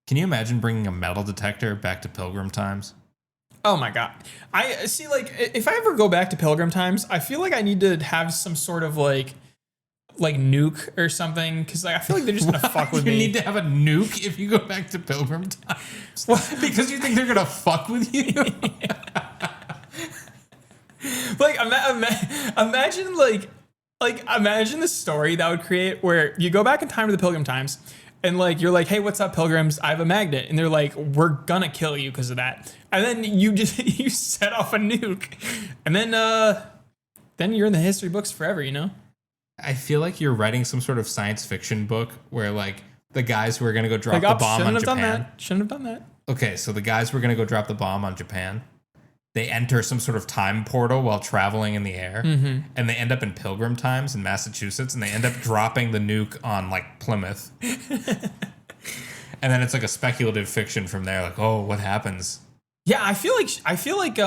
Can you imagine bringing a metal detector back to Pilgrim times? Oh my God. I see, like, if I ever go back to Pilgrim times, I feel like I need to have some sort of like nuke or something. Cause like, I feel like they're just going to fuck with me. You need to have a nuke if you go back to Pilgrim times. Because you think they're going to fuck with you? Like, imagine imagine the story that would create where you go back in time to the Pilgrim times and like, you're like, hey, what's up, Pilgrims? I have a magnet. And they're like, we're gonna kill you because of that. And then you set off a nuke and then you're in the history books forever, you know? I feel like you're writing some sort of science fiction book where like the guys who are going to go drop the bomb on Japan. Shouldn't have done that. Okay, so the guys who are going to go drop the bomb on Japan, they enter some sort of time portal while traveling in the air, and they end up in Pilgrim times in Massachusetts, and they end up dropping the nuke on like Plymouth. And then it's like a speculative fiction from there, like, oh, what happens? Yeah, I feel like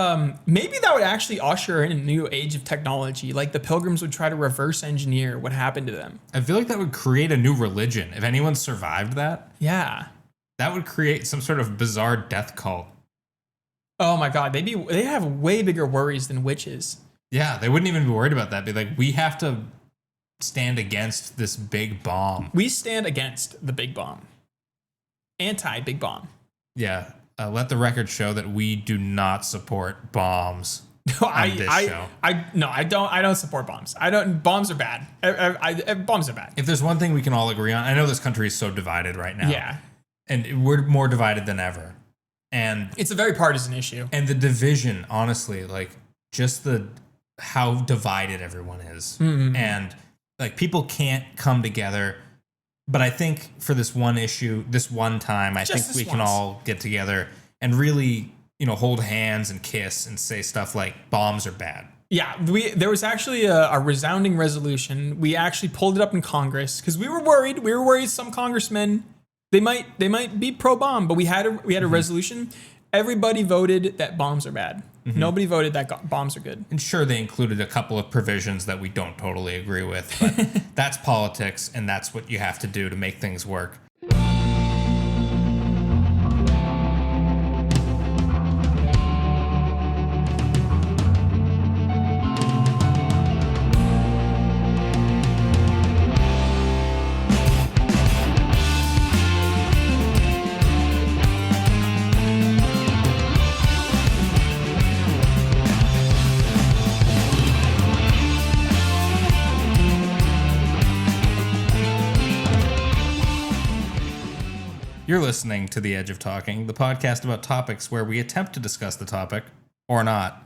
maybe that would actually usher in a new age of technology. Like the Pilgrims would try to reverse engineer what happened to them. I feel like that would create a new religion. If anyone survived that, yeah, that would create some sort of bizarre death cult. Oh my God, they have way bigger worries than witches. Yeah, they wouldn't even be worried about that. Be like, we have to stand against this big bomb. We stand against the big bomb. Anti-big bomb. Yeah. Let the record show that we do not support bombs on this show. I don't support bombs. Bombs are bad. Bombs are bad. If there's one thing we can all agree on, I know this country is so divided right now. Yeah. And we're more divided than ever. And it's a very partisan issue. And the division, honestly, like just how divided everyone is. Mm-hmm. And like people can't come together. But I think for this one issue, this one time, I think we can all get together and really, hold hands and kiss and say stuff like bombs are bad. Yeah, there was actually a resounding resolution. We actually pulled it up in Congress because we were worried. We were worried some congressmen, they might be pro-bomb, but we had a resolution. Everybody voted that bombs are bad. Mm-hmm. Nobody voted that bombs are good. And sure, they included a couple of provisions that we don't totally agree with, but that's politics, and that's what you have to do to make things work. You're listening to The Edge of Talking, the podcast about topics where we attempt to discuss the topic, or not.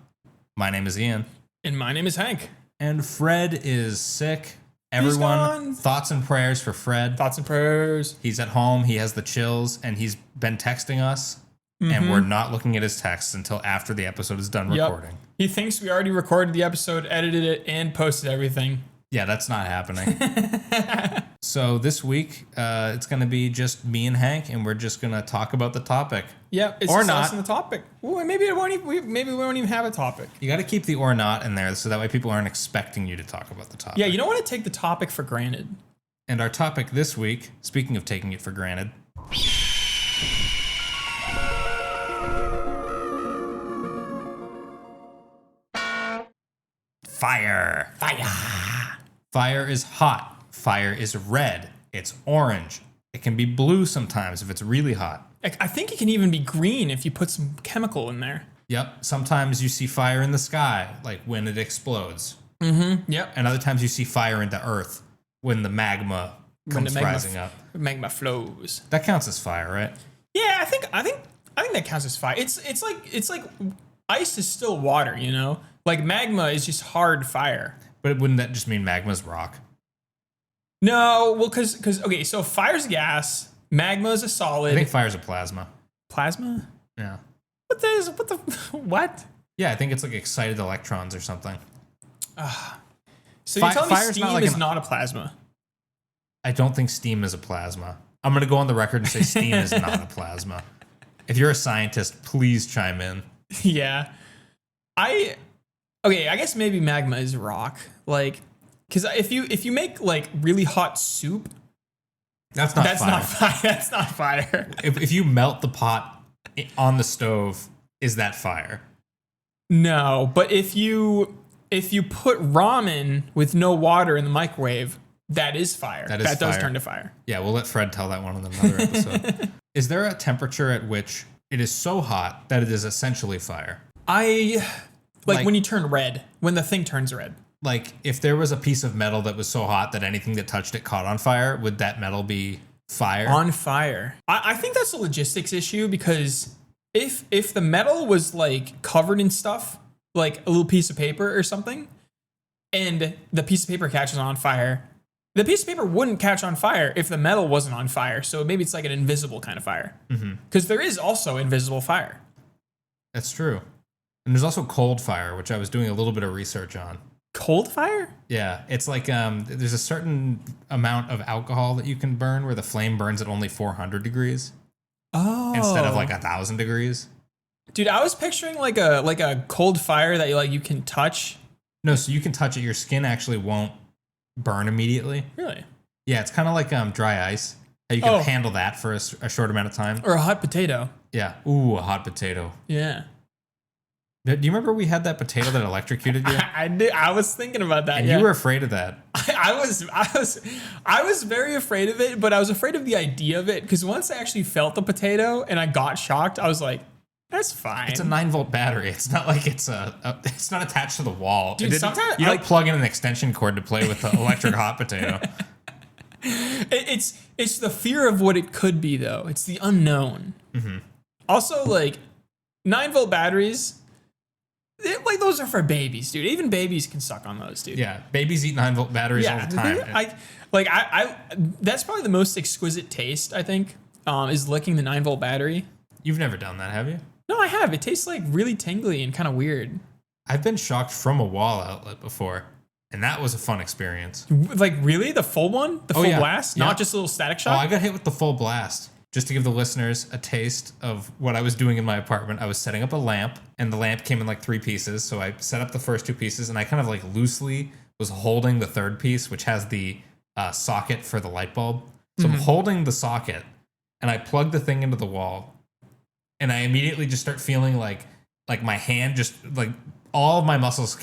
My name is Ian. And my name is Hank. And Fred is sick. Everyone, thoughts and prayers for Fred. Thoughts and prayers. He's at home, he has the chills, and he's been texting us, and we're not looking at his texts until after the episode is done recording. He thinks we already recorded the episode, edited it, and posted everything. Yeah, that's not happening. So this week, it's going to be just me and Hank, and we're just going to talk about the topic. Yeah, it's or just not. Us and the topic. Ooh, maybe we won't even have a topic. You got to keep the or not in there, so that way people aren't expecting you to talk about the topic. Yeah, you don't want to take the topic for granted. And our topic this week, speaking of taking it for granted, fire. Fire is hot. Fire is red. It's orange. It can be blue sometimes if it's really hot. I think it can even be green if you put some chemical in there. Yep. Sometimes you see fire in the sky, like when it explodes. Mm-hmm. Yep. And other times you see fire in the earth when the magma comes rising up. Magma flows. That counts as fire, right? Yeah, I think that counts as fire. It's like ice is still water, you know? Like magma is just hard fire. But wouldn't that just mean magma's rock? No, well, because okay, so fire's a gas, magma is a solid. I think fire's a plasma. Plasma? Yeah. What? Yeah, I think it's like excited electrons or something. So you're telling me steam is not a plasma? I don't think steam is a plasma. I'm going to go on the record and say steam is not a plasma. If you're a scientist, please chime in. Yeah. I guess maybe magma is rock. Like, because if you make like really hot soup, That's not That's fire. not fire. That's not fire. If you melt the pot on the stove, is that fire? No, but if you put ramen with no water in the microwave, that is fire. That is That does fire. turn to fire. Yeah, we'll let Fred tell that one on another episode. Is there a temperature at which it is so hot that it is essentially fire? Like when you turn red, when the thing turns red. Like if there was a piece of metal that was so hot that anything that touched it caught on fire, would that metal be fire? On fire. I think that's a logistics issue because if the metal was like covered in stuff, like a little piece of paper or something, and the piece of paper catches on fire, the piece of paper wouldn't catch on fire if the metal wasn't on fire. So maybe it's like an invisible kind of fire. Because there is also invisible fire. That's true. And there's also cold fire, which I was doing a little bit of research on. Cold fire? Yeah, it's like there's a certain amount of alcohol that you can burn where the flame burns at only 400 degrees Oh. instead of like 1,000 degrees. Dude, I was picturing like a cold fire that you can touch. No, so you can touch it. Your skin actually won't burn immediately. Really? Yeah, it's kind of like dry ice. How you can handle that for a short amount of time. Or a hot potato. Yeah. Ooh, a hot potato. Yeah. Do you remember we had that potato that electrocuted you? I did. I was thinking about that. And yeah. you were afraid of that. I was very afraid of it, but I was afraid of the idea of it because once I actually felt the potato and I got shocked, I was like, "That's fine." It's a 9-volt battery. It's not like it's it's not attached to the wall. Dude, sometimes you don't plug in an extension cord to play with the electric hot potato. It's the fear of what it could be, though. It's the unknown. Mm-hmm. Also, like 9-volt batteries. Like those are for babies, dude. Even babies can suck on those, dude. Yeah, babies eat 9-volt batteries all the time. I that's probably the most exquisite taste, I think, is licking the 9-volt battery. You've never done that, have you? No, I have. It tastes like really tingly and kind of weird. I've been shocked from a wall outlet before, and that was a fun experience. Like really, the full one, the full blast, Yeah. not just a little static Oh, shock. I got hit with the full blast. Just to give the listeners a taste of what I was doing in my apartment, I was setting up a lamp, and the lamp came in like 3 pieces. So I set up the first 2 pieces, and I kind of like loosely was holding the third piece, which has the socket for the light bulb. So I'm holding the socket, and I plug the thing into the wall, and I immediately just start feeling like my hand just like all of my muscles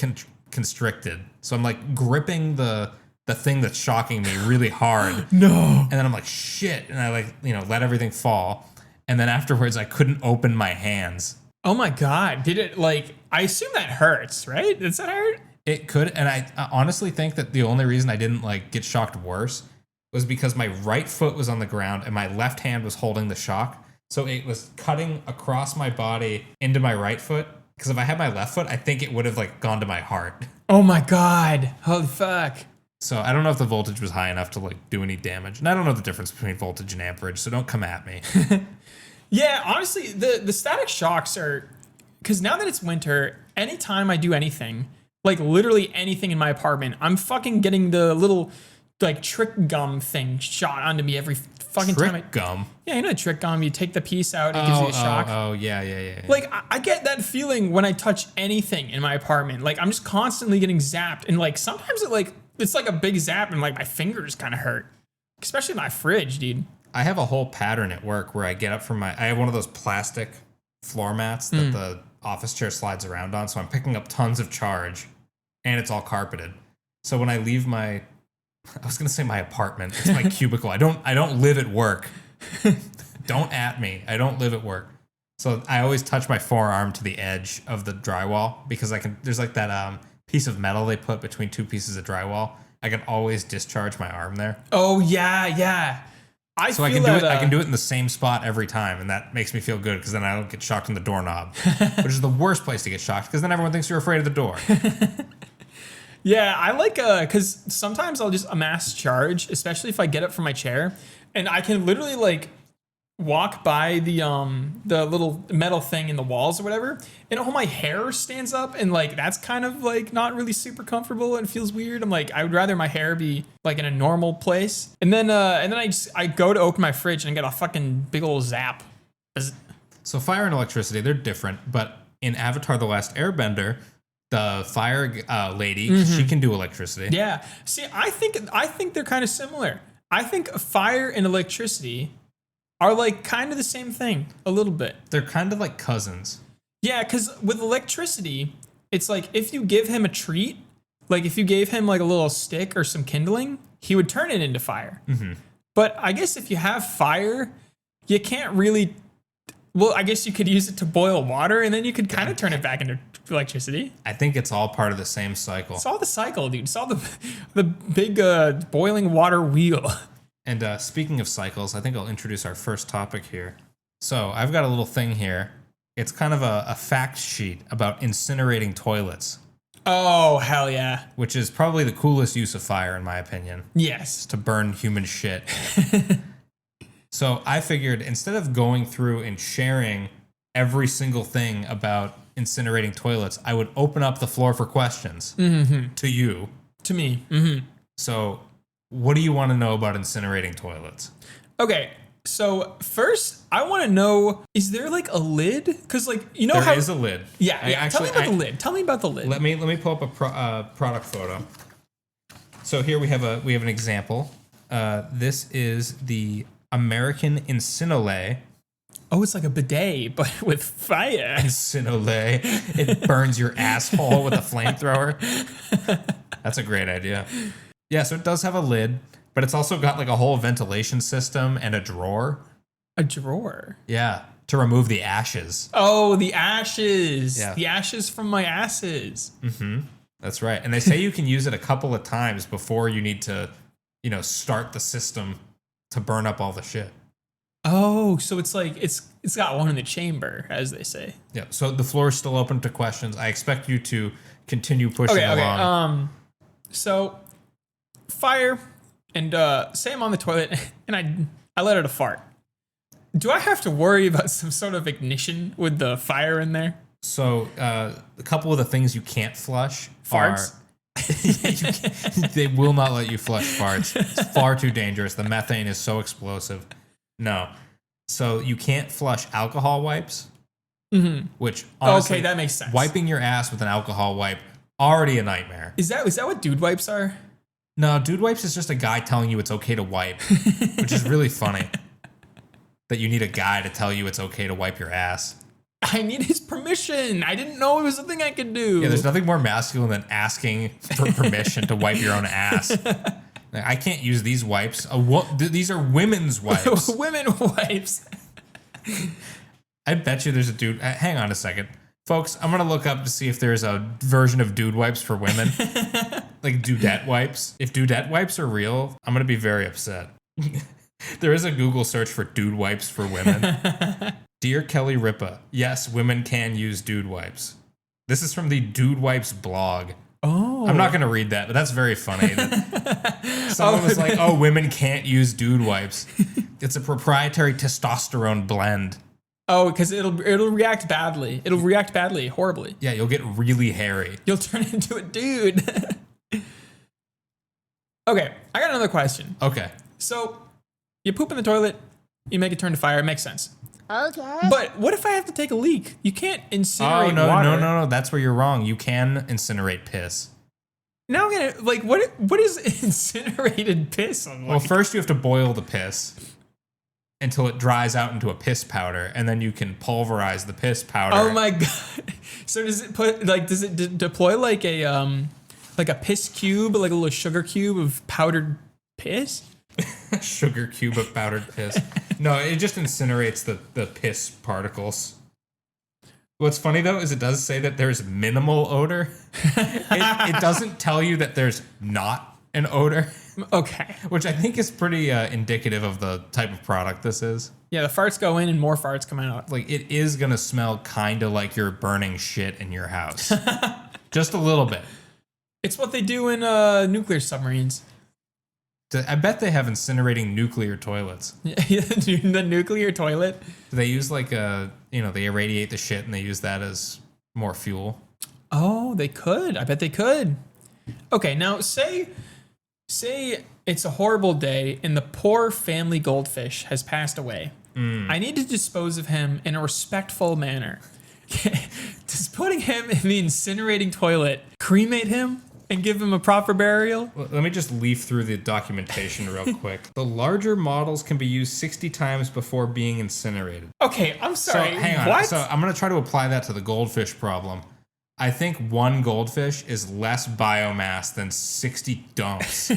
constricted. So I'm like gripping the thing that's shocking me really hard. No. And then I'm like, shit. And I let everything fall. And then afterwards, I couldn't open my hands. Oh my God. Did it I assume that hurts, right? Does that hurt? It could. And I honestly think that the only reason I didn't get shocked worse was because my right foot was on the ground and my left hand was holding the shock. So it was cutting across my body into my right foot. Because if I had my left foot, I think it would have gone to my heart. Oh my God. Holy fuck. So I don't know if the voltage was high enough to do any damage. And I don't know the difference between voltage and amperage, so don't come at me. Yeah, honestly, the static shocks are, because now that it's winter, anytime I do anything, like literally anything in my apartment, I'm fucking getting the little trick gum thing shot onto me every fucking time. Trick gum? Yeah, you know the trick gum, you take the piece out, it gives you a shock. Oh, yeah. Like, I get that feeling when I touch anything in my apartment. Like, I'm just constantly getting zapped, and sometimes it's like a big zap, and my fingers kind of hurt, especially my fridge, dude. I have a whole pattern at work where I get up from I have one of those plastic floor mats that the office chair slides around on. So I'm picking up tons of charge, and it's all carpeted. So when I leave I was going to say my apartment. It's my cubicle. I don't live at work. Don't at me. I don't live at work. So I always touch my forearm to the edge of the drywall because there's that piece of metal they put between 2 pieces of drywall. I can always discharge my arm there. Oh yeah. I can do it. I can do it in the same spot every time, and that makes me feel good because then I don't get shocked in the doorknob, which is the worst place to get shocked because then everyone thinks you're afraid of the door. Yeah, I because sometimes I'll just amass charge, especially if I get up from my chair, and I can literally walk by the little metal thing in the walls or whatever, and all my hair stands up, and that's kind of not really super comfortable and feels weird. I'm I would rather my hair be in a normal place, and then I go to open my fridge and I get a fucking big old zap. So fire and electricity, they're different, but in Avatar: The Last Airbender, the fire lady, she can do electricity. Yeah. See, I think they're kind of similar. I think fire and electricity are like kind of the same thing a little bit. They're kind of like cousins. Yeah, because with electricity, it's like if you give him a treat, like if you gave him like a little stick or some kindling, he would turn it into fire. Mm-hmm. But I guess if you have fire, you can't really. Well, I guess you could use it to boil water, and then you could kind of turn it back into electricity. I think it's all part of the same cycle. It's all the cycle, dude. It's all the big boiling water wheel. And speaking of cycles, I think I'll introduce our first topic here. So I've got a little thing here. It's kind of a fact sheet about incinerating toilets. Oh, hell yeah. Which is probably the coolest use of fire, in my opinion. Yes. To burn human shit. So I figured instead of going through and sharing every single thing about incinerating toilets, I would open up the floor for questions to you. To me. Mm-hmm. So what do you want to know about incinerating toilets? Okay. So first, I want to know, is there like a lid? Because like, you know there is a lid. Yeah. Tell me about the lid. Tell me about the lid. Let me pull up a product photo. So here we have an example. This is the American Incinolay. Oh, it's like a bidet, but with fire. Incinolay. It burns your asshole with a flamethrower. That's a great idea. Yeah, so it does have a lid, but it's also got like a whole ventilation system and a drawer. A drawer? Yeah, to remove the ashes. Oh, the ashes. Yeah. The ashes from my asses. Mm-hmm. That's right. And they say you can use it a couple of times before you need to, start the system to burn up all the shit. Oh, so it's like it's got one in the chamber, as they say. Yeah. So the floor is still open to questions. I expect you to continue pushing along. So fire, and say I'm on the toilet and I let out a fart. Do I have to worry about some sort of ignition with the fire in there? So a couple of the things you can't flush farts. They will not let you flush farts. It's far too dangerous. The methane is so explosive. No. So you can't flush alcohol wipes, which honestly, okay, that makes sense. Wiping your ass with an alcohol wipe, already a nightmare. Is that what dude wipes are? No, dude wipes is just a guy telling you it's okay to wipe, which is really funny. That you need a guy to tell you it's okay to wipe your ass. I need his permission. I didn't know it was a thing I could do. Yeah, there's nothing more masculine than asking for permission to wipe your own ass. I can't use these wipes. These are women's wipes. Women wipes. I bet you there's a dude. Hang on a second. Folks, I'm going to look up to see if there's a version of dude wipes for women. Like dudette wipes. If dudette wipes are real, I'm going to be very upset. There is a Google search for dude wipes for women. Dear Kelly Ripa, yes, women can use dude wipes. This is from the Dude Wipes blog. Oh. I'm not going to read that, but that's very funny. Someone was like, oh, women can't use dude wipes. It's a proprietary testosterone blend. Oh, because it'll react badly. It'll react badly, horribly. Yeah, you'll get really hairy. You'll turn into a dude. Okay, I got another question. Okay. So, you poop in the toilet, you make it turn to fire. It makes sense. Okay. But what if I have to take a leak? You can't incinerate water. No. That's where you're wrong. You can incinerate piss. Now I'm gonna like what is incinerated piss? Like? Well, first you have to boil the piss until it dries out into a piss powder, and then you can pulverize the piss powder. Oh my god! So does it deploy like a piss cube, like a little sugar cube of powdered piss? Sugar cube of powdered piss. No, it just incinerates the piss particles. What's funny though is it does say that there's minimal odor. It doesn't tell you that there's not an odor. Okay. Which I think is pretty indicative of the type of product this is. Yeah, the farts go in and more farts come out. Like it is gonna smell kind of like you're burning shit in your house. Just a little bit. It's what they do in nuclear submarines. I bet they have incinerating nuclear toilets. The nuclear toilet? They use they irradiate the shit and they use that as more fuel. Oh, they could. I bet they could. Okay, now say it's a horrible day and the poor family goldfish has passed away. I need to dispose of him in a respectful manner. Does putting him in the incinerating toilet cremate him and give him a proper burial? Well, let me just leaf through the documentation real quick. The larger models can be used 60 times before being incinerated. Okay, I'm sorry. So hang on. What? So I'm going to try to apply that to the goldfish problem. I think one goldfish is less biomass than 60 dumps.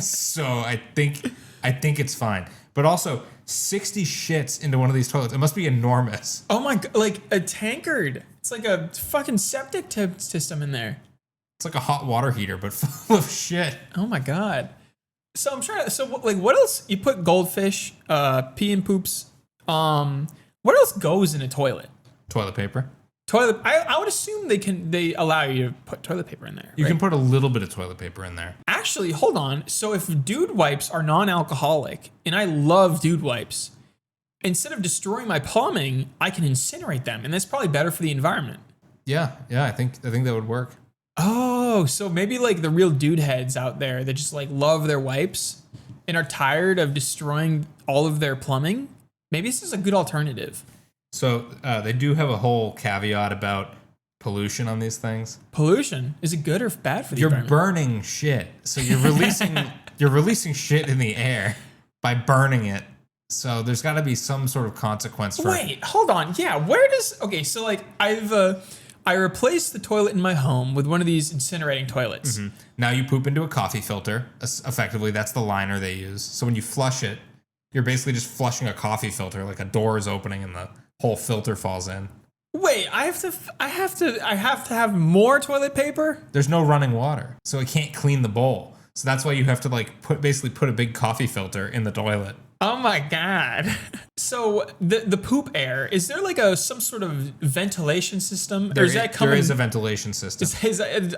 So I think it's fine. But also 60 shits into one of these toilets. It must be enormous. Oh my god, like a tankard. It's like a fucking septic system in there. It's like a hot water heater, but full of shit. Oh my god. So I'm trying to. So like, what else? You put goldfish, pee and poops. What else goes in a toilet? Toilet paper. Toilet. I would assume they allow you to put toilet paper in there. You right? can put a little bit of toilet paper in there. Actually, hold on. So if dude wipes are non-alcoholic, and I love dude wipes, instead of destroying my plumbing, I can incinerate them, and that's probably better for the environment. Yeah, I think that would work. Oh, so maybe like the real dude heads out there that just like love their wipes and are tired of destroying all of their plumbing. Maybe this is a good alternative. So they do have a whole caveat about pollution on these things. Pollution, is it good or bad for the You're environment? burning shit, so you're releasing shit in the air by burning it. So there's got to be some sort of consequence for. Wait, hold on. Yeah, where does so like I replaced the toilet in my home with one of these incinerating toilets. Mm-hmm. Now you poop into a coffee filter. Effectively, that's the liner they use. So when you flush it, you're basically just flushing a coffee filter, like a door is opening and the whole filter falls in. Wait, I have to have more toilet paper? There's no running water, so it can't clean the bowl. So that's why you have to like put a big coffee filter in the toilet. Oh my god. So the poop air, is there like some sort of ventilation system? There is a ventilation system.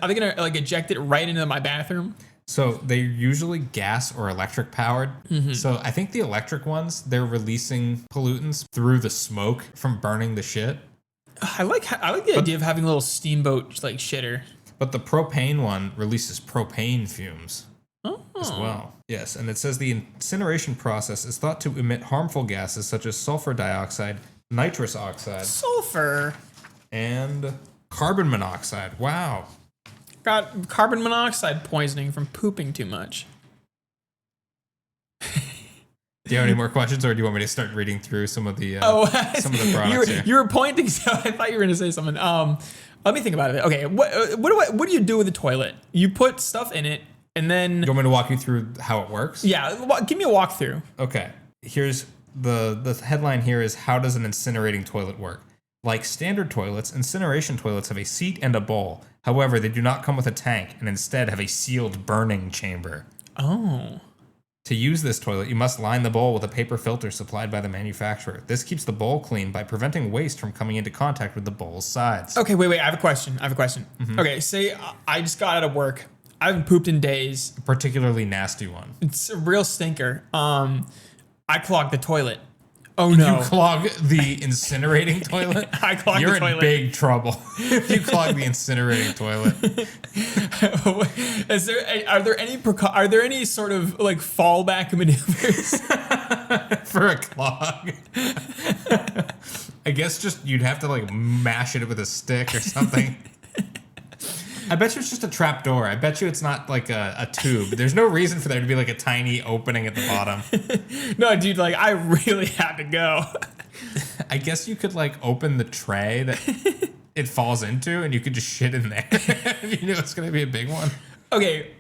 Are they gonna like eject it right into my bathroom? So they're usually gas or electric powered. Mm-hmm. So I think the electric ones, they're releasing pollutants through the smoke from burning the shit. I like the idea of having a little steamboat like shitter. But the propane one releases propane fumes as well. Yes, and it says the incineration process is thought to emit harmful gases such as sulfur dioxide, nitrous oxide, sulfur, and carbon monoxide. Wow. Got carbon monoxide poisoning from pooping too much. Do you have any more questions, or do you want me to start reading through some of the products you were pointing, so I thought you were going to say something. Let me think about it. Okay, what do you do with the toilet? You put stuff in it, and then you want me to walk you through how it works? Yeah, give me a walkthrough. Okay, here's the headline. Here is how does an incinerating toilet work? Like standard toilets, incineration toilets have a seat and a bowl. However, they do not come with a tank and instead have a sealed burning chamber. Oh. To use this toilet, you must line the bowl with a paper filter supplied by the manufacturer. This keeps the bowl clean by preventing waste from coming into contact with the bowl's sides. Okay, wait. I have a question. Mm-hmm. Okay, say I just got out of work. I haven't pooped in days. A particularly nasty one. It's a real stinker. I clogged the toilet. Oh no. You clog the incinerating tolet? I clogged You're the toilet. You're in big trouble if you clog the incinerating toilet. Are there any sort of like fallback maneuvers for a clog? I guess just you'd have to like mash it with a stick or something. I bet you it's just a trap door. I bet you it's not like a tube. There's no reason for there to be like a tiny opening at the bottom. No, dude, like I really had to go. I guess you could like open the tray that it falls into and you could just shit in there. You know it's going to be a big one. Okay,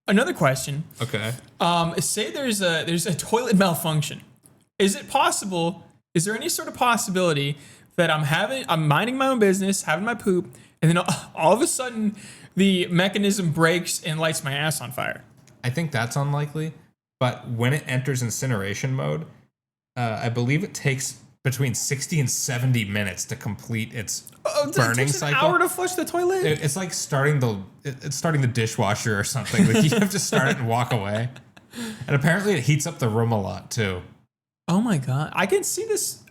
another question. Okay. Say there's a toilet malfunction. Is there any sort of possibility that I'm minding my own business, having my poop, and then all of a sudden, the mechanism breaks and lights my ass on fire? I think that's unlikely. But when it enters incineration mode, I believe it takes between 60 and 70 minutes to complete its burning cycle. An hour to flush the toilet? It's like starting the dishwasher or something. Like you have to start it and walk away. And apparently it heats up the room a lot too. Oh my God. I can see this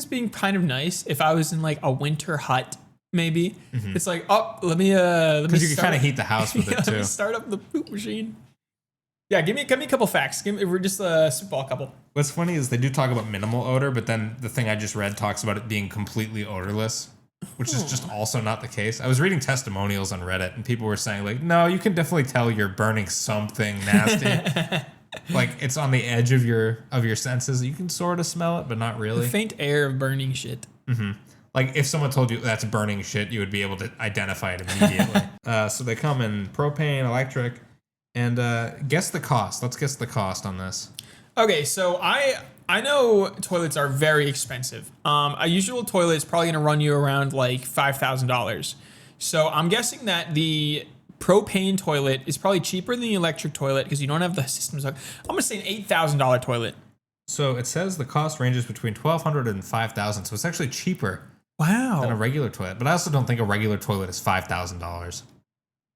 being kind of nice if I was in like a winter hut. Maybe It's like, let me because you can kind of heat the house with it too. Let me start up the poop machine. Yeah, give me a couple facts. We're just a spitball couple. What's funny is they do talk about minimal odor, but then the thing I just read talks about it being completely odorless. which is just also not the case. I was reading testimonials on Reddit, and people were saying, like, no, you can definitely tell you're burning something nasty. Like, it's on the edge of your senses. You can sort of smell it, but not really. The faint air of burning shit. Mm-hmm. Like, if someone told you that's burning shit, you would be able to identify it immediately. So they come in propane, electric, and guess the cost. Let's guess the cost on this. Okay, so I know toilets are very expensive. A usual toilet is probably going to run you around like $5,000. So I'm guessing that the propane toilet is probably cheaper than the electric toilet because you don't have the systems. I'm going to say an $8,000 toilet. So it says the cost ranges between $1,200 and $5,000. So it's actually cheaper. Wow. Than a regular toilet. But I also don't think a regular toilet is $5,000.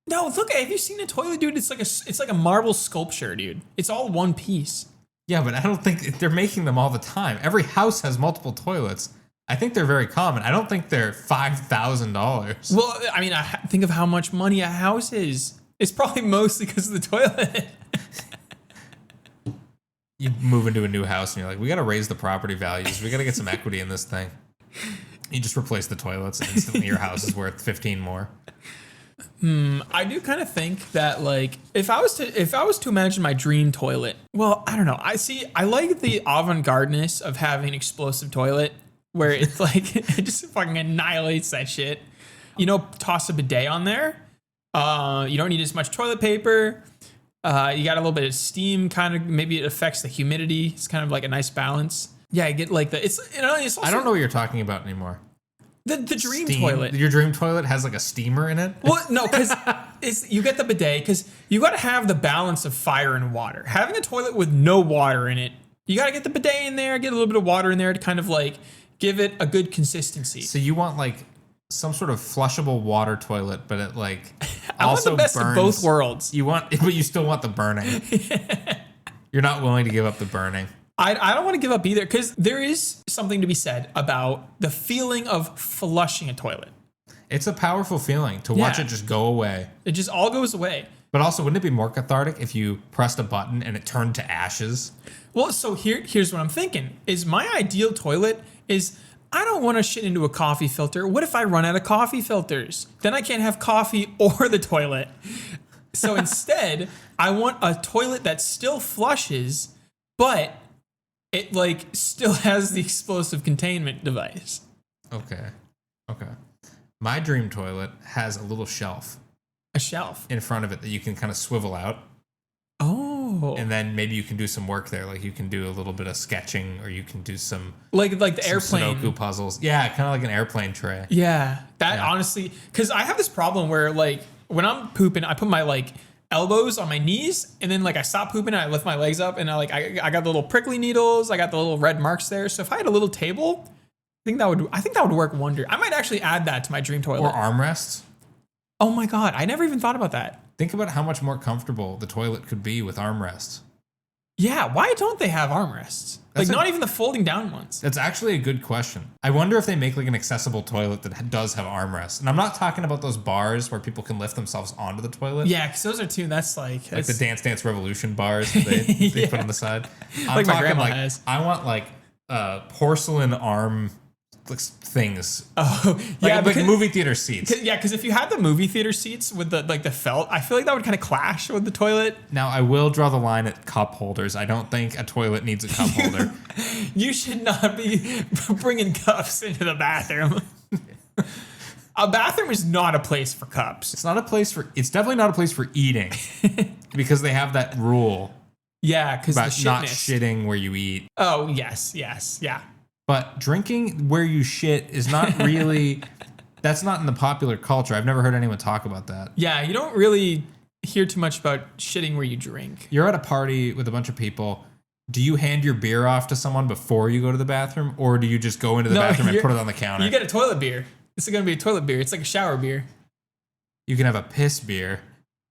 No, look, have you seen a toilet, dude? It's like a marble sculpture, dude. It's all one piece. Yeah, but I don't think they're making them all the time. Every house has multiple toilets. I think they're very common. I don't think they're $5,000. Well, I mean, think of how much money a house is. It's probably mostly because of the toilet. You move into a new house and you're like, we got to raise the property values. We got to get some equity in this thing. You just replace the toilets and instantly your house is worth 15 more. I do kind of think that, like, if I was to imagine my dream toilet, well, I don't know. I like the avant-gardeness of having an explosive toilet where it's like it just fucking annihilates that shit. You know, toss a bidet on there. You don't need as much toilet paper. You got a little bit of steam, kind of. Maybe it affects the humidity. It's kind of like a nice balance. Yeah, I get like it's also, I don't know what you're talking about anymore. The dream toilet. Your dream toilet has like a steamer in it? Well, no, because you get the bidet because you got to have the balance of fire and water. Having a toilet with no water in it, you got to get the bidet in there, get a little bit of water in there to kind of like give it a good consistency. So you want like some sort of flushable water toilet, but it like I also want the best burns. of both worlds. But you still want the burning. You're not willing to give up the burning. I don't want to give up either because there is something to be said about the feeling of flushing a toilet. It's a powerful feeling to watch it just go away. It just all goes away. But also, wouldn't it be more cathartic if you pressed a button and it turned to ashes? Well, so here's what I'm thinking is my ideal toilet is I don't want to shit into a coffee filter. What if I run out of coffee filters? Then I can't have coffee or the toilet. So instead, I want a toilet that still flushes, but it like still has the explosive containment device. Okay. My dream toilet has a little shelf. A shelf in front of it that you can kind of swivel out. Oh. And then maybe you can do some work there. Like you can do a little bit of sketching or you can do some like the airplane Sudoku puzzles. Yeah, kind of like an airplane tray. Yeah. Honestly, because I have this problem where like when I'm pooping, I put my like elbows on my knees and then like I stop pooping and I lift my legs up and I got the little prickly needles, I got the little red marks there. So if I had a little table, I think that would work wonder. I might actually add that to my dream toilet. Or armrests. Oh my God, I never even thought about that. Think about how much more comfortable the toilet could be with armrests. Yeah, why don't they have armrests? Not even the folding down ones. That's actually a good question. I wonder if they make like an accessible toilet that does have armrests. And I'm not talking about those bars where people can lift themselves onto the toilet. Yeah, because those are that's the Dance Dance Revolution bars that they put on the side. I'm my grandma has. I want like porcelain arm things. Oh, yeah, like movie theater seats. Because if you had the movie theater seats with the felt, I feel like that would kind of clash with the toilet. Now, I will draw the line at cup holders. I don't think a toilet needs a cup holder. You should not be bringing cups into the bathroom. A bathroom is not a place for cups. It's definitely not a place for eating because they have that rule. Yeah, because about not shitting where you eat. Oh, yes, yeah. But drinking where you shit is not really, that's not in the popular culture. I've never heard anyone talk about that. Yeah, you don't really hear too much about shitting where you drink. You're at a party with a bunch of people. Do you hand your beer off to someone before you go to the bathroom? Or do you just go into the bathroom and put it on the counter? You get a toilet beer. It's going to be a toilet beer. It's like a shower beer. You can have a piss beer.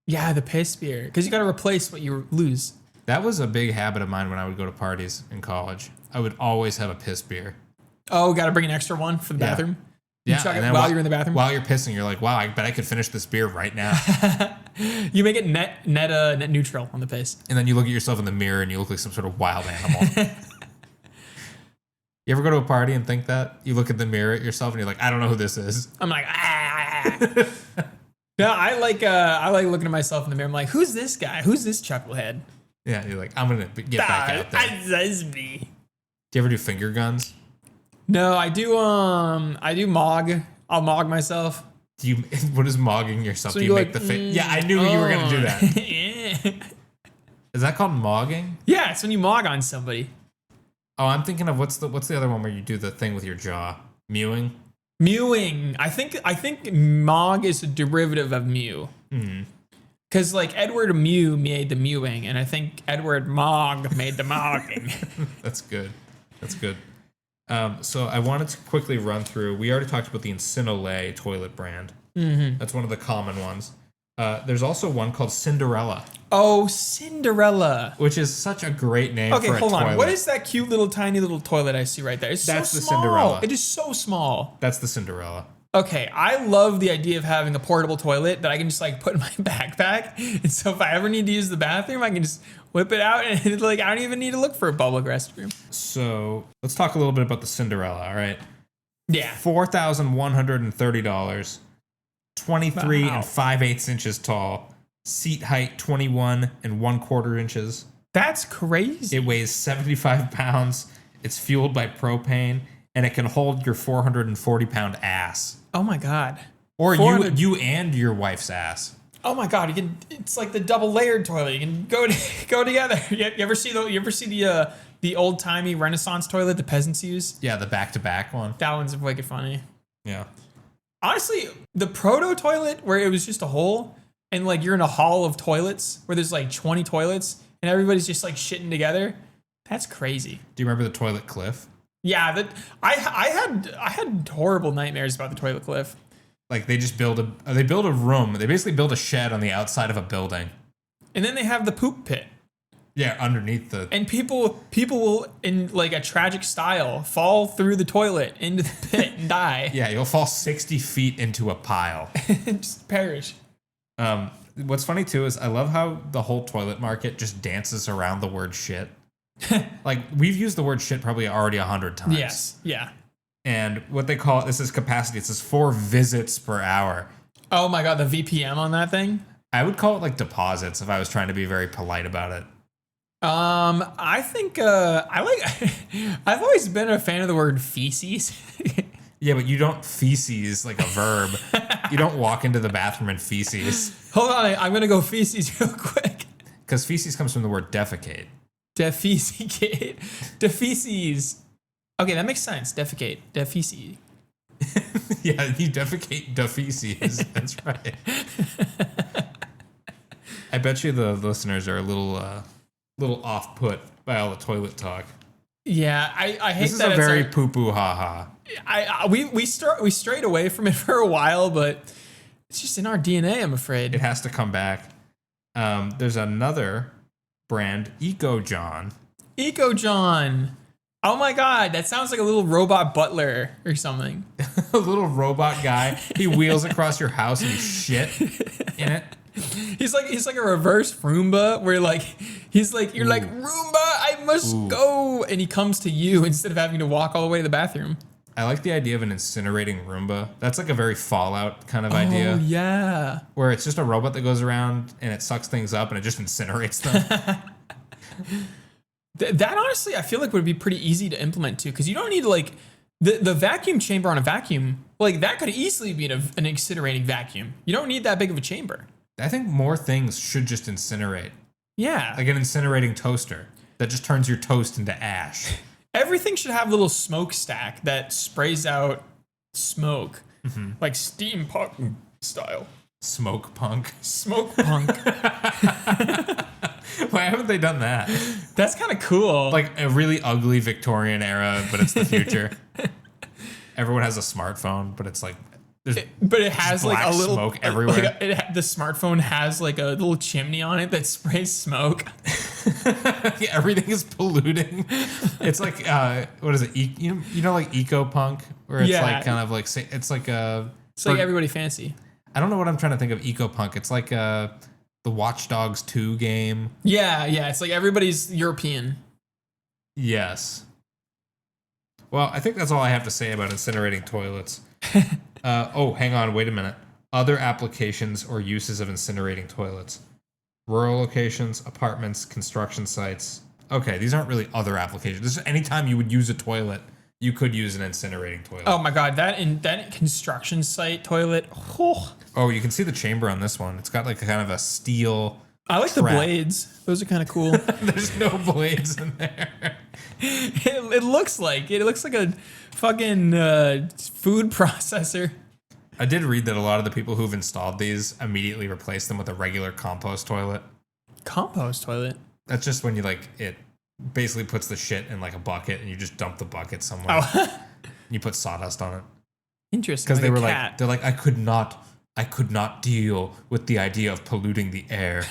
Yeah, the piss beer. Because you got to replace what you lose. That was a big habit of mine when I would go to parties in college. I would always have a piss beer. Oh, got to bring an extra one for the bathroom? Yeah. And then while you're in the bathroom? While you're pissing, you're like, wow, I bet I could finish this beer right now. You make it net neutral on the piss. And then you look at yourself in the mirror and you look like some sort of wild animal. You ever go to a party and think that? You look at the mirror at yourself and you're like, I don't know who this is. I'm like, No, I like looking at myself in the mirror. I'm like, who's this guy? Who's this chucklehead? Yeah, you're like, I'm going to get back out there. That's me. Do you ever do finger guns? No, I do mog. I'll mog myself. What is mogging yourself? So do you make the face? Yeah, I knew you were going to do that. Yeah. Is that called mogging? Yeah, it's when you mog on somebody. Oh, I'm thinking of what's the other one where you do the thing with your jaw? Mewing? Mewing. I think mog is a derivative of mew. Because like Edward Mew made the mewing, and I think Edward Mog made the mogging. That's good. That's good. So I wanted to quickly run through. We already talked about the Incinolay toilet brand. That's one of the common ones. There's also one called Cinderella. Oh, Cinderella. Which is such a great name for a toilet. Okay, hold on. What is that cute little tiny little toilet I see right there? That's so small. The Cinderella. It is so small. That's the Cinderella. Okay, I love the idea of having a portable toilet that I can just like put in my backpack. And so if I ever need to use the bathroom, I can just whip it out and like I don't even need to look for a public restroom. So let's talk a little bit about the Cinderella, all right? Yeah. $4,130. 23 and 5/8 inches tall. Seat height 21 and 1/4 inches. That's crazy. It weighs 75 pounds. It's fueled by propane, and it can hold your 440-pound ass. Oh my god. Or you and your wife's ass. Oh my god, it's like the double layered toilet. You can go together. You ever see the old timey Renaissance toilet the peasants use? Yeah, the back-to-back one. That one's wicked funny. Yeah. Honestly, the proto toilet where it was just a hole and like you're in a hall of toilets where there's like 20 toilets and everybody's just like shitting together. That's crazy. Do you remember the toilet cliff? Yeah, I had horrible nightmares about the toilet cliff. Like they build a room. They basically build a shed on the outside of a building. And then they have the poop pit. Yeah, underneath the... And people will, in like a tragic style, fall through the toilet into the pit and die. Yeah, you'll fall 60 feet into a pile. And just perish. What's funny, too, is I love how the whole toilet market just dances around the word shit. Like, we've used the word shit probably already 100 times. Yes, yeah. And what they call it, this is capacity. It says 4 visits per hour. Oh my god, the VPM on that thing? I would call it like deposits if I was trying to be very polite about it. I think I've always been a fan of the word feces. Yeah, but you don't feces like a verb. You don't walk into the bathroom and feces. Hold on, I'm gonna go feces real quick. Because feces comes from the word defecate. Defecate. Defeces. Okay, that makes sense. Defecate. Defeces. Yeah, you defecate defeces. That's right. I bet you the listeners are a little off-put by all the toilet talk. Yeah, I hate this is that. A very poo-poo ha-ha. We strayed away from it for a while, but it's just in our DNA, I'm afraid. It has to come back. There's another brand, EcoJohn. EcoJohn. Oh my god, that sounds like a little robot butler or something. A little robot guy. He wheels across your house and you shit in it. He's like a reverse Roomba where like he's like you're like Roomba, I must go, and he comes to you instead of having to walk all the way to the bathroom. I like the idea of an incinerating Roomba. That's like a very Fallout kind of idea. Oh yeah, where it's just a robot that goes around and it sucks things up and it just incinerates them. That honestly, I feel like would be pretty easy to implement too, because you don't need like the vacuum chamber on a vacuum. Like that could easily be an incinerating vacuum. You don't need that big of a chamber. I think more things should just incinerate. Yeah. Like an incinerating toaster that just turns your toast into ash. Everything should have a little smokestack that sprays out smoke. Mm-hmm. Like steampunk style. Smoke punk. Smoke punk. Why haven't they done that? That's kind of cool. Like a really ugly Victorian era, but it's the future. Everyone has a smartphone, but it's like... But it has like a little smoke everywhere. Like the smartphone has like a little chimney on it that sprays smoke. Yeah, everything is polluting. It's like what is it? You know, like eco-punk, where it's like kind of like it's like like everybody fancy. I don't know what I'm trying to think of. Eco-punk. It's like the Watch Dogs 2 game. Yeah. It's like everybody's European. Yes. Well, I think that's all I have to say about incinerating toilets. Hang on, wait a minute. Other applications or uses of incinerating toilets. Rural locations, apartments, construction sites. Okay, these aren't really other applications. This is anytime you would use a toilet, you could use an incinerating toilet. Oh my god, that construction site toilet. Oh, you can see the chamber on this one. It's got like a kind of a steel. I like trap. the blades. Those are kind of cool. There's no blades in there. It looks like a fucking food processor. I did read that a lot of the people who've installed these immediately replace them with a regular compost toilet. Compost toilet? That's just when it basically puts the shit in like a bucket and you just dump the bucket somewhere. Oh. You put sawdust on it. Interesting. Because they were like, they're like, I could not deal with the idea of polluting the air.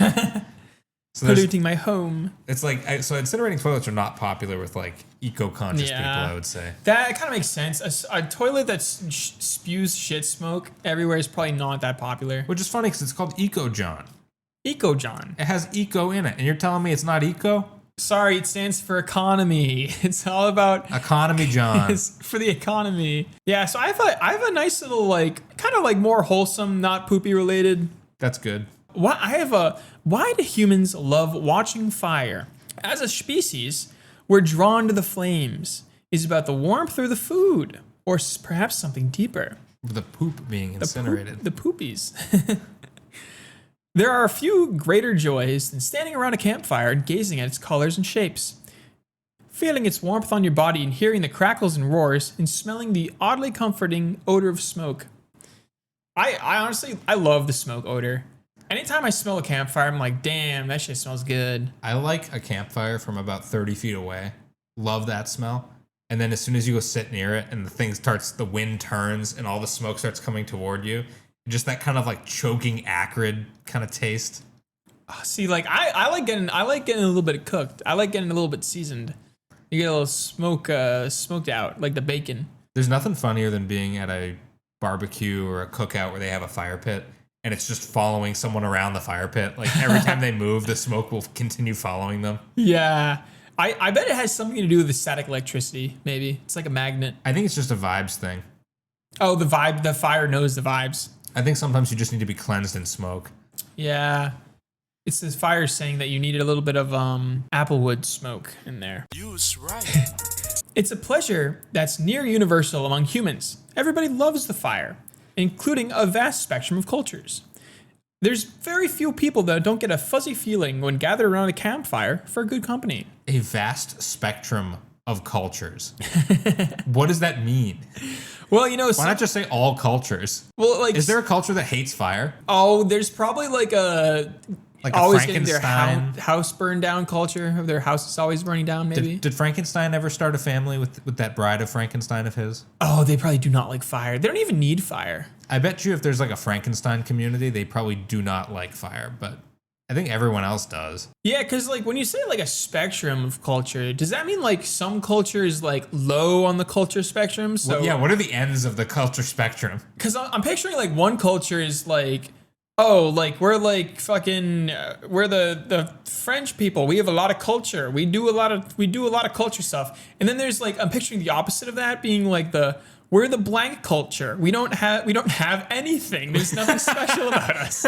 So polluting my home. It's like, so incinerating toilets are not popular with like eco-conscious people, I would say. That kind of makes sense. A toilet that spews shit smoke everywhere is probably not that popular. Which is funny because it's called Eco-John. Eco-John. It has eco in it. And you're telling me it's not eco? Sorry, it stands for economy. It's all about economy, John. It's for the economy. Yeah, so I have a nice little like kind of like more wholesome, not poopy related. That's good. Why do humans love watching fire? As a species, we're drawn to the flames. Is it about the warmth or the food? Or perhaps something deeper? The poop being incinerated. The poopies. There are a few greater joys than standing around a campfire and gazing at its colors and shapes. Feeling its warmth on your body and hearing the crackles and roars and smelling the oddly comforting odor of smoke. I honestly love the smoke odor. Anytime I smell a campfire, I'm like, damn, that shit smells good. I like a campfire from about 30 feet away. Love that smell. And then as soon as you go sit near it and the wind turns and all the smoke starts coming toward you, just that kind of like choking, acrid kind of taste. See, like I like getting a little bit cooked. I like getting a little bit seasoned. You get a little smoked out, like the bacon. There's nothing funnier than being at a barbecue or a cookout where they have a fire pit and it's just following someone around the fire pit. Like every time they move, the smoke will continue following them. Yeah. I bet it has something to do with the static electricity, maybe. It's like a magnet. I think it's just a vibes thing. Oh, the fire knows the vibes. I think sometimes you just need to be cleansed in smoke. Yeah. It's this fire saying that you needed a little bit of applewood smoke in there. Use right. It's a pleasure that's near universal among humans. Everybody loves the fire, including a vast spectrum of cultures. There's very few people that don't get a fuzzy feeling when gathered around a campfire for good company. A vast spectrum of cultures. What does that mean? Well, you know, why not just say all cultures? Well, like, is there a culture that hates fire? Oh, there's probably like a always getting their house burned down culture. Their house is always burning down. Maybe did Frankenstein ever start a family with that bride of Frankenstein of his? Oh, they probably do not like fire. They don't even need fire. I bet you if there's like a Frankenstein community, they probably do not like fire, but I think everyone else does. Yeah, because like when you say like a spectrum of culture, does that mean like some culture is like low on the culture spectrum? So yeah, what are the ends of the culture spectrum? Because I'm picturing like one culture is like, oh, like we're like fucking we're the French people. We have a lot of culture. We do a lot of culture stuff. And then there's like I'm picturing the opposite of that being like we're the blank culture. We don't have anything. There's nothing special about us.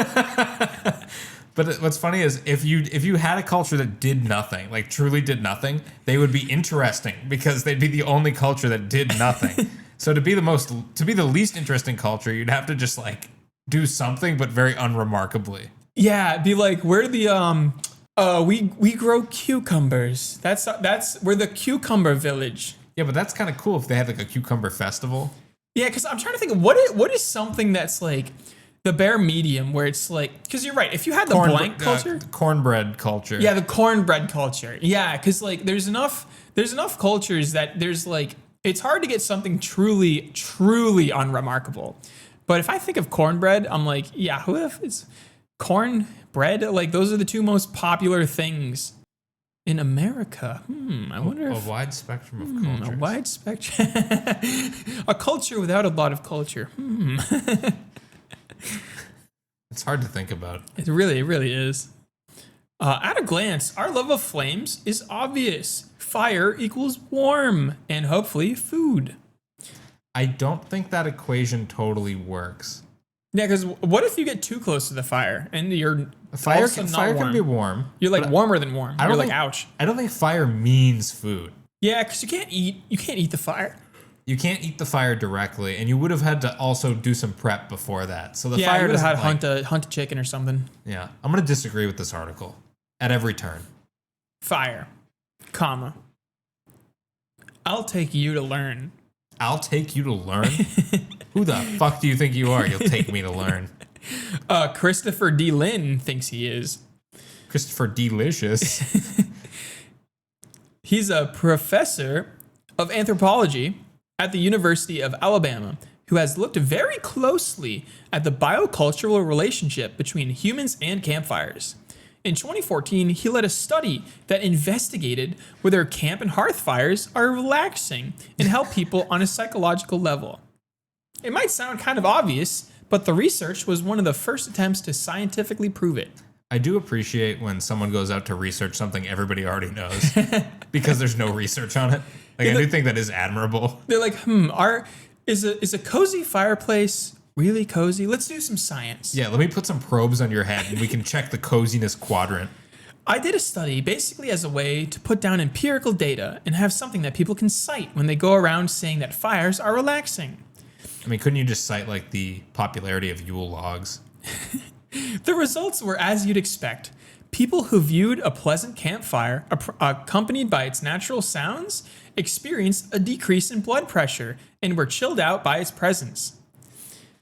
But what's funny is if you had a culture that did nothing, like truly did nothing, they would be interesting because they'd be the only culture that did nothing. So to be the least interesting culture, you'd have to just like do something, but very unremarkably. Yeah, it'd be like we're the we grow cucumbers. We're the cucumber village. Yeah, but that's kind of cool if they had like a cucumber festival. Yeah, because I'm trying to think of what is something that's like the bare medium where it's like, because you're right, if you had the blank culture, cornbread culture. Yeah, the cornbread culture. Yeah, because like there's enough cultures that there's like it's hard to get something truly unremarkable. But if I think of cornbread, I'm like, yeah, who if it's cornbread? Like those are the two most popular things in America. I wonder if a wide spectrum of cultures. A wide spectrum. A culture without a lot of culture. It's hard to think about. It really is. At a glance, our love of flames is obvious. Fire equals warm and hopefully food. I don't think that equation totally works. Yeah, because what if you get too close to the fire and you're Fire also not fire warm? can be warm. You're like warmer than warm. You're like, think, ouch. I don't think fire means food. Yeah, because you can't eat the fire. You can't eat the fire directly, and you would have had to also do some prep before that. So the Yeah, fire you would have doesn't had hunt a chicken or something. Yeah, I'm gonna disagree with this article at every turn. Fire, comma. I'll take you to learn. I'll take you to learn? Who the fuck do you think you are? You'll take me to learn. Christopher D. Lynn thinks he is. Christopher Delicious. He's a professor of anthropology at the University of Alabama who has looked very closely at the biocultural relationship between humans and campfires. In 2014, he led a study that investigated whether camp and hearth fires are relaxing and help people on a psychological level. It might sound kind of obvious, but the research was one of the first attempts to scientifically prove it. I do appreciate when someone goes out to research something everybody already knows because there's no research on it. Like, I do think that is admirable. They're like, is a cozy fireplace really cozy? Let's do some science. Yeah, let me put some probes on your head and we can check the coziness quadrant. I did a study basically as a way to put down empirical data and have something that people can cite when they go around saying that fires are relaxing. I mean, couldn't you just cite like the popularity of Yule logs? The results were as you'd expect. People who viewed a pleasant campfire accompanied by its natural sounds experienced a decrease in blood pressure and were chilled out by its presence.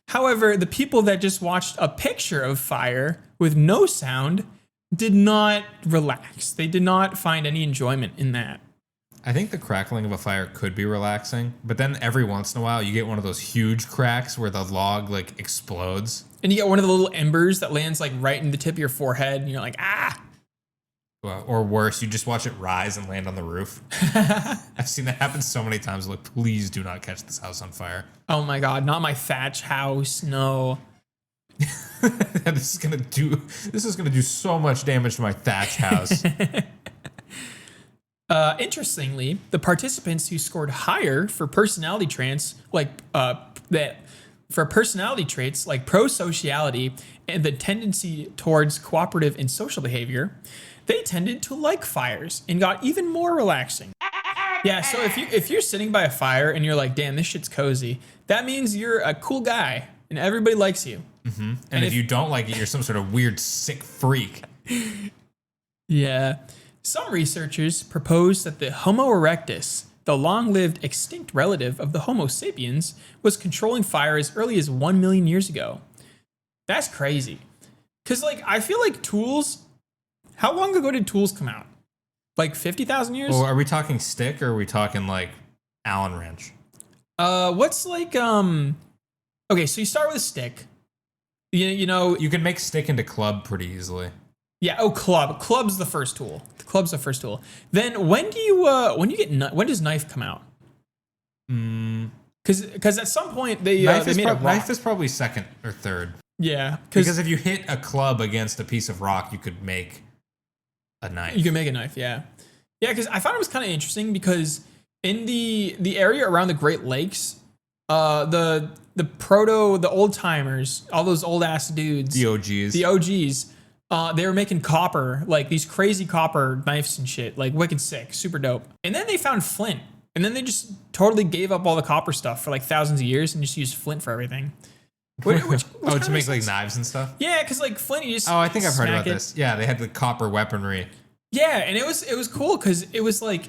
However, the people that just watched a picture of fire with no sound did not relax. They did not find any enjoyment in that. I think the crackling of a fire could be relaxing, but then every once in a while you get one of those huge cracks where the log like explodes. And you get one of the little embers that lands like right in the tip of your forehead and you're like, ah! Well, or worse, you just watch it rise and land on the roof. I've seen that happen so many times. Like, please do not catch this house on fire. Oh my God, not my thatch house, no. This is gonna do so much damage to my thatch house. Interestingly, the participants who scored higher for personality traits like pro-sociality and the tendency towards cooperative and social behavior, they tended to like fires and got even more relaxing. Yeah, so if you're sitting by a fire and you're like, damn, this shit's cozy, that means you're a cool guy and everybody likes you. Mm-hmm. And if you don't like it, you're some sort of weird, sick freak. Yeah. Some researchers propose that the Homo erectus, the long-lived extinct relative of the Homo sapiens, was controlling fire as early as 1 million years ago. That's crazy. Because, like, I feel like tools... How long ago did tools come out? Like 50,000 years? Well, are we talking stick or are we talking, like, Allen wrench? What's, like, Okay, so you start with a stick. You know... You can make stick into club pretty easily. Yeah, club. Club's the first tool. Club's the first tool. Then when does knife come out? Because at some point they made a rock. Knife is probably second or third. Yeah, because if you hit a club against a piece of rock, you could make a knife. You can make a knife, yeah. Yeah, because I thought it was kind of interesting because in the area around the Great Lakes, the old timers, all those old ass dudes, the OGs. They were making copper, like these crazy copper knives and shit, like wicked sick, super dope. And then they found flint. And then they just totally gave up all the copper stuff for like thousands of years and just used flint for everything. Which to make like knives and stuff? Yeah, because like flint, you just I think I've heard about this. Yeah, they had the copper weaponry. Yeah, and it was cool because it was like...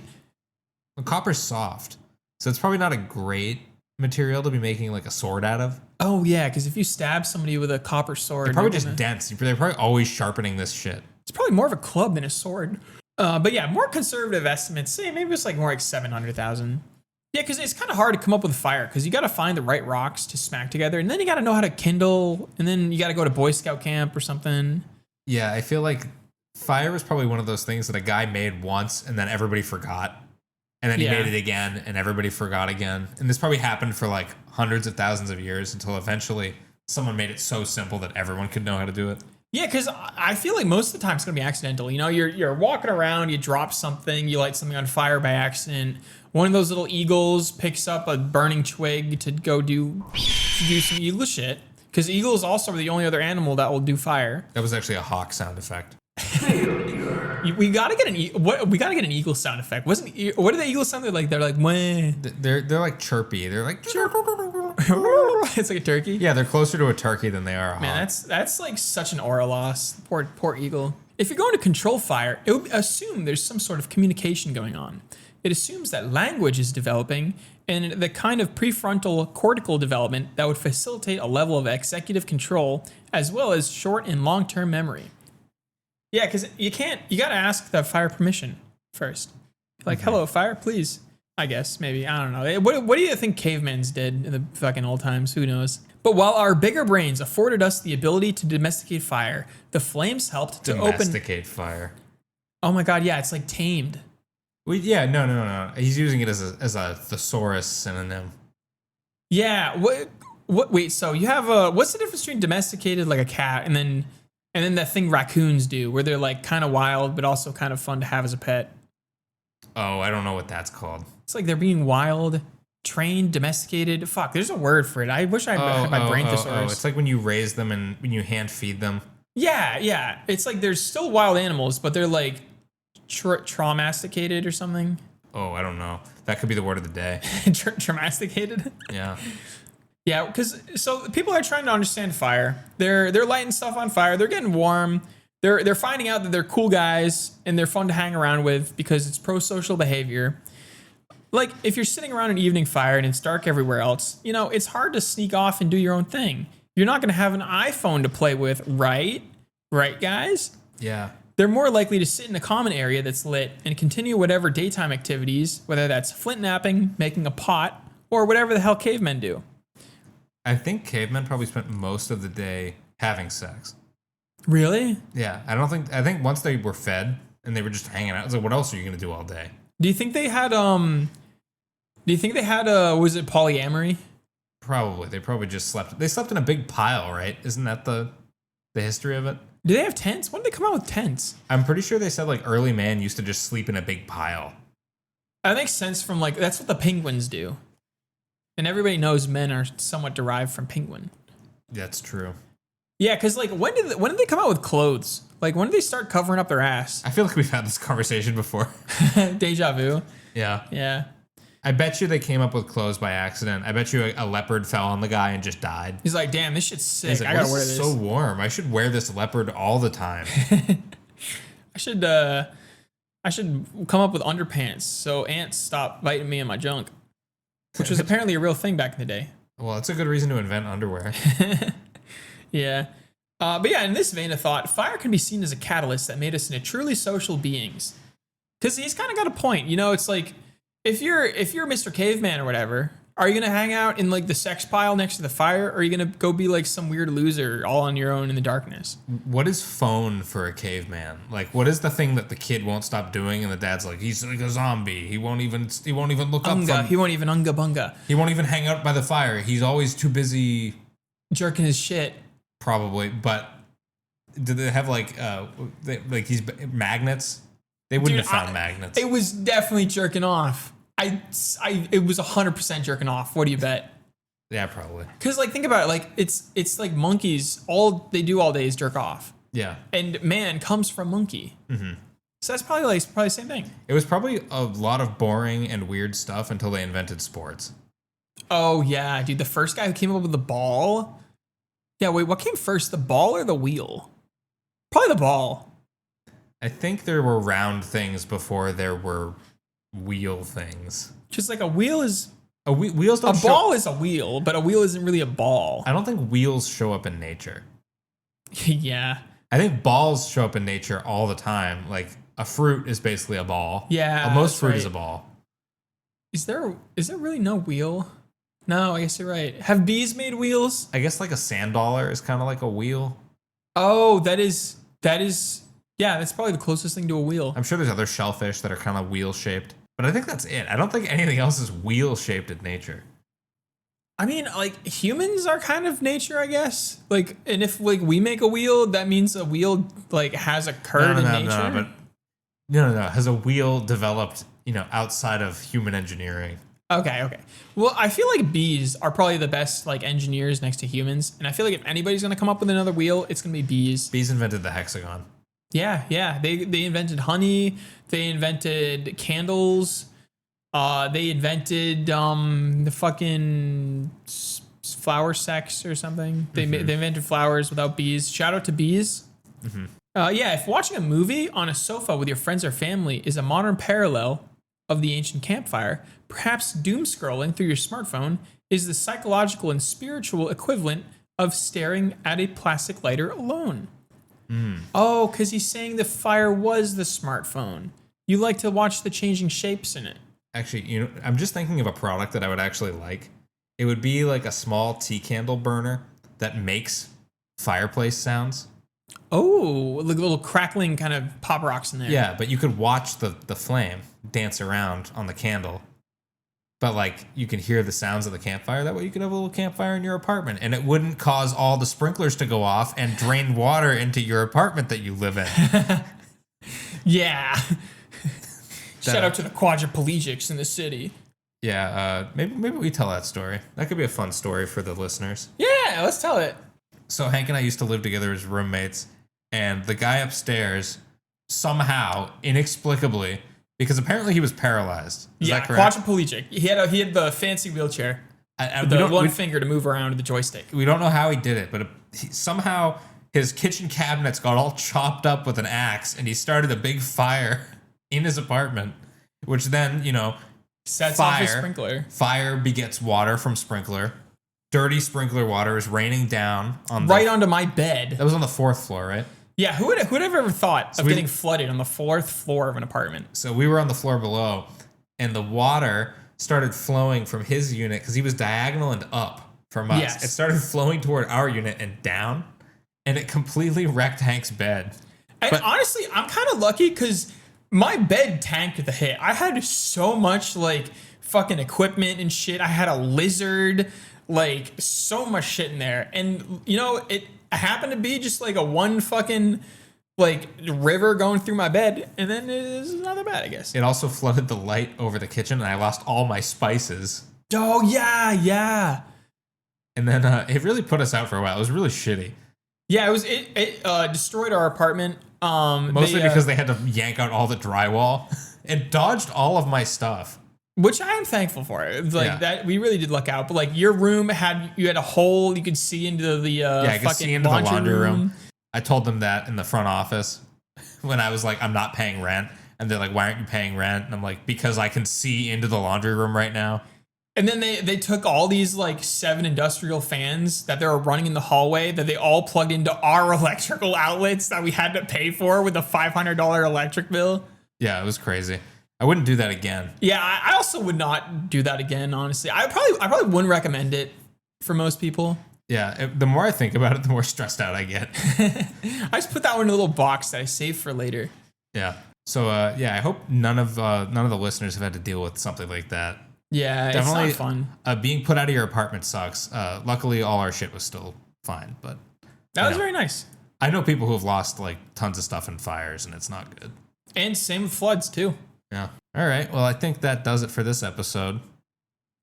Well, copper's soft, so it's probably not a great material to be making like a sword out of. Oh yeah, because if you stab somebody with a copper sword... They're probably just dense. They're probably always sharpening this shit. It's probably more of a club than a sword. But yeah, more conservative estimates say maybe it's like more like 700,000. Yeah, because it's kind of hard to come up with fire because you got to find the right rocks to smack together, and then you got to know how to kindle, and then you got to go to Boy Scout camp or something. Yeah, I feel like fire was probably one of those things that a guy made once, and then everybody forgot, and then he made it again, and everybody forgot again, and this probably happened for like hundreds of thousands of years until eventually someone made it so simple that everyone could know how to do it. Yeah, because I feel like most of the time it's gonna be accidental. You know, you're walking around, you drop something, you light something on fire by accident. One of those little eagles picks up a burning twig to go do some eagle shit. Because eagles also are the only other animal that will do fire. That was actually a hawk sound effect. We gotta get we gotta get an eagle sound effect. What do the eagles sound like? They're like, Wah. They're like chirpy. They're like It's like a turkey. Yeah, they're closer to a turkey than they are a hawk. Man, that's like such an aura loss. Poor eagle. If you're going to control fire, it would assume there's some sort of communication going on. It assumes that language is developing and the kind of prefrontal cortical development that would facilitate a level of executive control as well as short and long-term memory. Yeah, because you gotta ask the fire permission first. Like, hello, fire, please. I guess, maybe. I don't know. What do you think cavemans did in the fucking old times? Who knows? But while our bigger brains afforded us the ability to domesticate fire, the flames helped to domesticate fire. Oh my god, yeah, it's like tamed. No. He's using it as a thesaurus synonym. Yeah. Wait, so you have what's the difference between domesticated like a cat and then that thing raccoons do where they're like kind of wild but also kind of fun to have as a pet? Oh, I don't know what that's called. It's like they're being wild, trained, domesticated. Fuck, there's a word for it. I wish I had my brain thesaurus. It's like when you raise them and when you hand feed them. Yeah. It's like there's still wild animals, but they're like traumasticated or something. Oh, I don't know. That could be the word of the day. Traumasticated? Yeah. Yeah, because so people are trying to understand fire. They're lighting stuff on fire. They're getting warm. They're finding out that they're cool guys and they're fun to hang around with because it's pro-social behavior. Like if you're sitting around an evening fire and it's dark everywhere else, you know, it's hard to sneak off and do your own thing. You're not going to have an iPhone to play with, right? Right, guys? Yeah. They're more likely to sit in a common area that's lit and continue whatever daytime activities, whether that's flint napping, making a pot, or whatever the hell cavemen do. I think cavemen probably spent most of the day having sex. Really? Yeah. I think once they were fed and they were just hanging out, it's like, what else are you going to do all day? Do you think they had, was it polyamory? Probably. They probably just slept. They slept in a big pile, right? Isn't that the history of it? Do they have tents? When did they come out with tents? I'm pretty sure they said like early man used to just sleep in a big pile. That makes sense from like, that's what the penguins do. And everybody knows men are somewhat derived from penguin. That's true. Yeah, because like when did they come out with clothes? Like when did they start covering up their ass? I feel like we've had this conversation before. Deja vu. Yeah. I bet you they came up with clothes by accident. I bet you a leopard fell on the guy and just died. He's like, damn, this shit's sick. He's like, I gotta wear this this. is so warm. I should wear this leopard all the time. I should come up with underpants so ants stop biting me in my junk. Which was apparently a real thing back in the day. Well, it's a good reason to invent underwear. Yeah. But yeah, in this vein of thought, fire can be seen as a catalyst that made us into truly social beings. Because he's kind of got a point. You know, it's like, if you're Mr. Caveman or whatever, are you going to hang out in like the sex pile next to the fire? Or are you going to go be like some weird loser all on your own in the darkness? What is phone for a caveman? Like, what is the thing that the kid won't stop doing? And the dad's like, he's like a zombie. He won't even look up from... He won't even unga bunga. He won't even hang out by the fire. He's always too busy... jerking his shit. Probably, but do they have like these magnets? They wouldn't have found magnets. It was definitely jerking off. It was 100% jerking off. What do you bet? Yeah, probably. Because like think about it, like it's like monkeys. All they do all day is jerk off. Yeah. And man comes from monkey. Mm-hmm. So that's probably the same thing. It was probably a lot of boring and weird stuff until they invented sports. Oh yeah, dude. The first guy who came up with the ball. Yeah, wait, what came first, the ball or the wheel? Probably the ball. I think there were round things before there were wheel things. Just like a wheel is... wheels don't show... A ball is a wheel, but a wheel isn't really a ball. I don't think wheels show up in nature. Yeah. I think balls show up in nature all the time. Like, a fruit is basically a ball. Yeah, most fruit is a ball. Is there really no wheel? No, I guess you're right. Have bees made wheels? I guess like a sand dollar is kind of like a wheel. Oh, that is, yeah, that's probably the closest thing to a wheel. I'm sure there's other shellfish that are kind of wheel shaped, but I think that's it. I don't think anything else is wheel shaped in nature. I mean, like humans are kind of nature, I guess. Like, and if like we make a wheel, that means a wheel like has occurred in nature. But no. Has a wheel developed, outside of human engineering? Okay. Well, I feel like bees are probably the best like engineers next to humans, and I feel like if anybody's gonna come up with another wheel, it's gonna be bees. Bees invented the hexagon. Yeah. They invented honey. They invented candles. They invented the fucking flower sex or something. They invented flowers without bees. Shout out to bees. Yeah, if watching a movie on a sofa with your friends or family is a modern parallel of the ancient campfire, perhaps doom scrolling through your smartphone is the psychological and spiritual equivalent of staring at a plastic lighter alone. Oh, because he's saying the fire was the smartphone. You like to watch the changing shapes in it. Actually, I'm just thinking of a product that I would actually like. It would be like a small tea candle burner that makes fireplace sounds. Oh, like little crackling kind of pop rocks in there. Yeah, but you could watch the flame dance around on the candle. But like you can hear the sounds of the campfire. That way you could have a little campfire in your apartment and it wouldn't cause all the sprinklers to go off and drain water into your apartment that you live in. Yeah. Shout out to the quadriplegics in the city. Yeah, maybe we tell that story. That could be a fun story for the listeners. Yeah, let's tell it. So Hank and I used to live together as roommates, and the guy upstairs somehow, inexplicably, because apparently he was paralyzed. Is that correct? Quadriplegic. He had the fancy wheelchair with the one finger to move around with the joystick. We don't know how he did it, but somehow his kitchen cabinets got all chopped up with an axe, and he started a big fire in his apartment, which then, sets off his sprinkler. Fire begets water from sprinkler. Dirty sprinkler water is raining down onto my bed. That was on the 4th floor, right? Yeah, who would have ever thought of getting flooded on the 4th floor of an apartment? So we were on the floor below, and the water started flowing from his unit because he was diagonal and up from us. Yes. It started flowing toward our unit and down, and it completely wrecked Hank's bed. And honestly, I'm kind of lucky because my bed tanked the hit. I had so much like fucking equipment and shit. I had a lizard, like so much shit in there. And it happened to be just like a one fucking like river going through my bed. And then it's not that bad, I guess. It also flooded the light over the kitchen and I lost all my spices. Oh yeah. And then it really put us out for a while. It was really shitty. Yeah, it destroyed our apartment. Mostly because they had to yank out all the drywall. It dodged all of my stuff, which I am thankful for. That we really did luck out. But like your room had a hole you could see into the I could see into the laundry room. I told them that in the front office when I was like, I'm not paying rent, and they're like, why aren't you paying rent? And I'm like, because I can see into the laundry room right now. And then they took all these like 7 industrial fans that they were running in the hallway that they all plugged into our electrical outlets that we had to pay for with a $500 electric bill. Yeah, it was crazy. I wouldn't do that again. Yeah, I also would not do that again, honestly. I probably wouldn't recommend it for most people. Yeah, the more I think about it, the more stressed out I get. I just put that one in a little box that I save for later. Yeah. So I hope none of the listeners have had to deal with something like that. Yeah, definitely. It's not fun. Being put out of your apartment sucks. Luckily, all our shit was still fine, but that was very nice. I know people who have lost like tons of stuff in fires, and it's not good. And same with floods too. Yeah. All right. Well, I think that does it for this episode.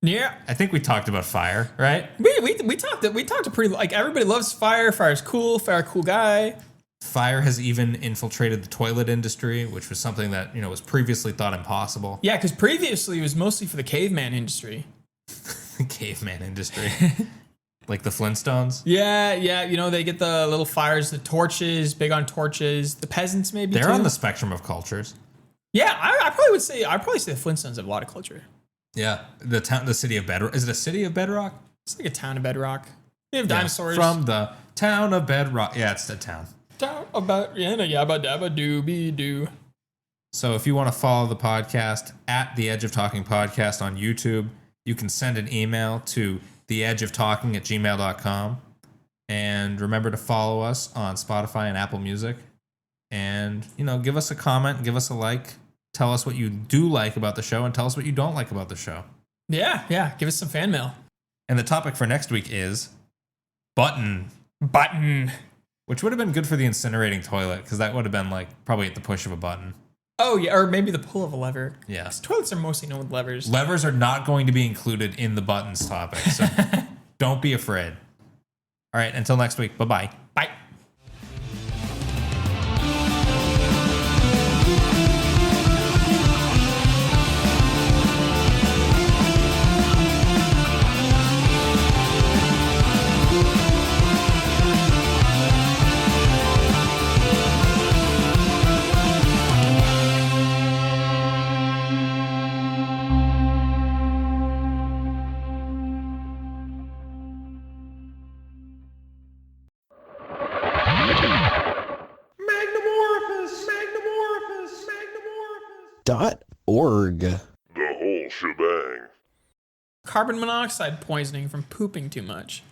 Yeah. I think we talked about fire, right? We talked a pretty like everybody loves fire. Fire's cool. Fire, cool guy. Fire has even infiltrated the toilet industry, which was something that, was previously thought impossible. Yeah, because previously it was mostly for the caveman industry. The caveman industry. Like the Flintstones? Yeah. They get the little fires, the torches, big on torches. The peasants maybe They're on the spectrum of cultures. Yeah, I'd probably say the Flintstones have a lot of culture. Yeah. The city of Bedrock. Is it a city of Bedrock? It's like a town of Bedrock. They have dinosaurs. From the town of Bedrock. Yeah, it's the town. About yabba dabba doobie doo. So if you want to follow the podcast at The Edge of Talking Podcast on YouTube, you can send an email to theedgeoftalking@gmail.com. And remember to follow us on Spotify and Apple Music. And, give us a comment, give us a like. Tell us what you do like about the show and tell us what you don't like about the show. Yeah. Give us some fan mail. And the topic for next week is button. Button. Which would have been good for the incinerating toilet, because that would have been like probably at the push of a button. Oh, yeah, or maybe the pull of a lever. Yeah. Toilets are mostly known with levers. Levers are not going to be included in the buttons topic, so don't be afraid. All right, until next week, bye-bye. Bye. .org. The whole shebang. Carbon monoxide poisoning from pooping too much.